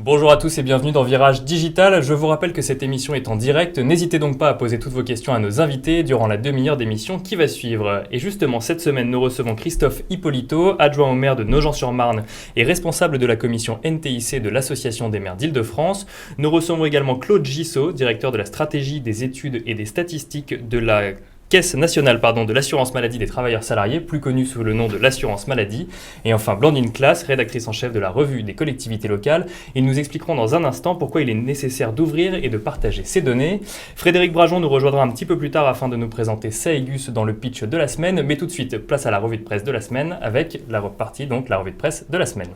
Bonjour à tous et bienvenue dans Virage Digital. Je vous rappelle que cette émission est en direct. N'hésitez donc pas à poser toutes vos questions à nos invités durant la demi-heure d'émission qui va suivre. Et justement, cette semaine, nous recevons Christophe Hippolito, adjoint au maire de Nogent-sur-Marne et responsable de la commission NTIC de l'Association des maires d'Île-de-France. Nous recevons également Claude Gissot, directeur de la stratégie des études et des statistiques de la Caisse nationale de l'assurance maladie des travailleurs salariés, plus connue sous le nom de l'assurance maladie. Et enfin, Blandine Classe, rédactrice en chef de la revue des collectivités locales. Ils nous expliqueront dans un instant pourquoi il est nécessaire d'ouvrir et de partager ces données. Frédéric Brajon nous rejoindra un petit peu plus tard afin de nous présenter Saegus dans le pitch de la semaine. Mais tout de suite, place à la revue de presse de la semaine avec la partie, donc la revue de presse de la semaine.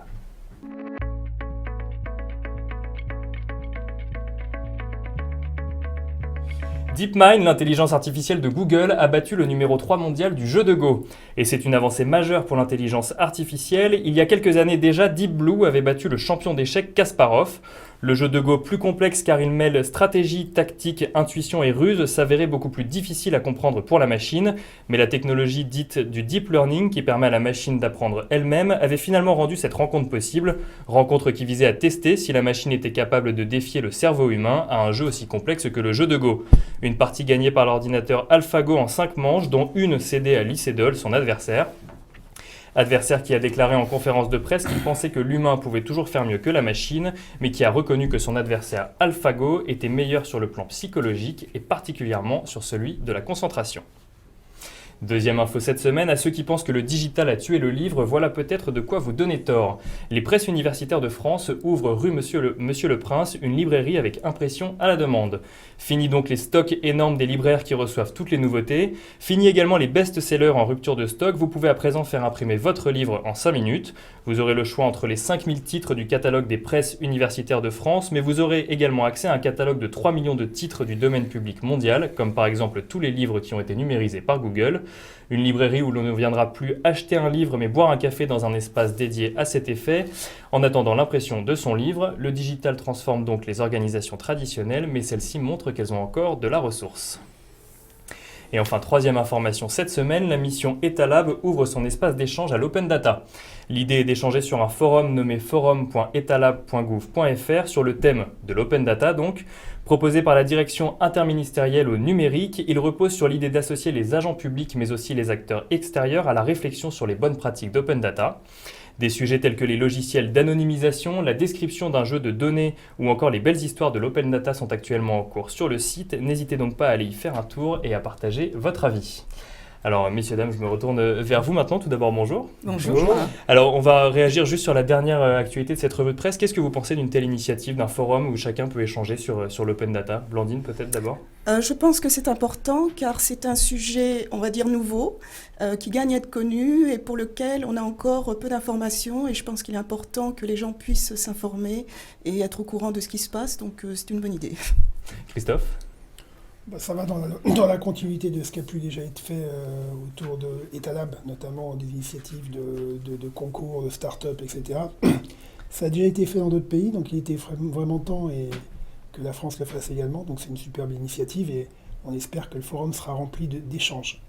DeepMind, l'intelligence artificielle de Google, a battu le numéro 3 mondial du jeu de Go. Et c'est une avancée majeure pour l'intelligence artificielle. Il y a quelques années déjà, Deep Blue avait battu le champion d'échecs Kasparov. Le jeu de Go, plus complexe car il mêle stratégie, tactique, intuition et ruse, s'avérait beaucoup plus difficile à comprendre pour la machine. Mais la technologie dite du deep learning, qui permet à la machine d'apprendre elle-même, avait finalement rendu cette rencontre possible. Rencontre qui visait à tester si la machine était capable de défier le cerveau humain à un jeu aussi complexe que le jeu de Go. Une partie gagnée par l'ordinateur AlphaGo en 5 manches, dont une cédée à Lee Sedol, son adversaire. Adversaire qui a déclaré en conférence de presse qu'il pensait que l'humain pouvait toujours faire mieux que la machine, mais qui a reconnu que son adversaire AlphaGo était meilleur sur le plan psychologique et particulièrement sur celui de la concentration. Deuxième info cette semaine, à ceux qui pensent que le digital a tué le livre, voilà peut-être de quoi vous donner tort. Les presses universitaires de France ouvrent rue Monsieur le Prince une librairie avec impression à la demande. Fini donc les stocks énormes des libraires qui reçoivent toutes les nouveautés. Fini également les best-sellers en rupture de stock. Vous pouvez à présent faire imprimer votre livre en 5 minutes. Vous aurez le choix entre les 5000 titres du catalogue des presses universitaires de France, mais vous aurez également accès à un catalogue de 3 millions de titres du domaine public mondial, comme par exemple tous les livres qui ont été numérisés par Google. Une librairie où l'on ne viendra plus acheter un livre mais boire un café dans un espace dédié à cet effet. En attendant l'impression de son livre, le digital transforme donc les organisations traditionnelles, mais celles-ci montrent qu'elles ont encore de la ressource. Et enfin, troisième information cette semaine, la mission Etalab ouvre son espace d'échange à l'open data. L'idée est d'échanger sur un forum nommé forum.etalab.gouv.fr sur le thème de l'open data donc. Proposé par la direction interministérielle au numérique, il repose sur l'idée d'associer les agents publics mais aussi les acteurs extérieurs à la réflexion sur les bonnes pratiques d'open data. Des sujets tels que les logiciels d'anonymisation, la description d'un jeu de données ou encore les belles histoires de l'open data sont actuellement en cours sur le site. N'hésitez donc pas à aller y faire un tour et à partager votre avis. Alors, messieurs, dames, je me retourne vers vous maintenant. Tout d'abord, bonjour. Bonjour. Alors, on va réagir juste sur la dernière actualité de cette revue de presse. Qu'est-ce que vous pensez d'une telle initiative, d'un forum où chacun peut échanger sur l'open data ? Blandine, peut-être d'abord ? Je pense que c'est important car c'est un sujet, on va dire, nouveau, qui gagne à être connu et pour lequel on a encore peu d'informations. Et je pense qu'il est important que les gens puissent s'informer et être au courant de ce qui se passe. Donc, c'est une bonne idée. Christophe ? Ça va dans la continuité de ce qui a pu déjà être fait autour de Etalab, notamment des initiatives de concours, de start-up, etc. Ça a déjà été fait dans d'autres pays, donc il était vraiment temps et que la France le fasse également. Donc c'est une superbe initiative et on espère que le forum sera rempli d'échanges.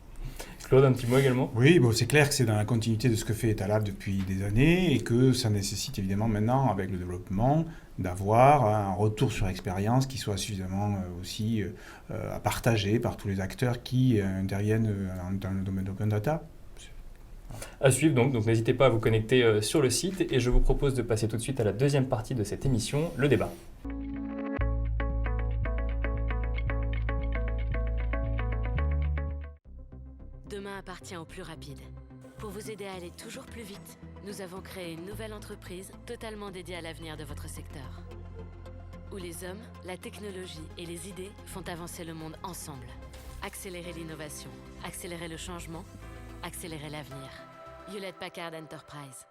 Claude, un petit mot également ? Oui, c'est clair que c'est dans la continuité de ce que fait Etalab depuis des années et que ça nécessite évidemment maintenant, avec le développement, d'avoir un retour sur expérience qui soit suffisamment aussi à partager par tous les acteurs qui interviennent dans le domaine de l'open data. À suivre donc n'hésitez pas à vous connecter sur le site et je vous propose de passer tout de suite à la deuxième partie de cette émission, le débat. Demain appartient aux plus rapides. Pour vous aider à aller toujours plus vite, nous avons créé une nouvelle entreprise totalement dédiée à l'avenir de votre secteur. Où les hommes, la technologie et les idées font avancer le monde ensemble. Accélérer l'innovation, accélérer le changement, accélérer l'avenir. Hewlett Packard Enterprise.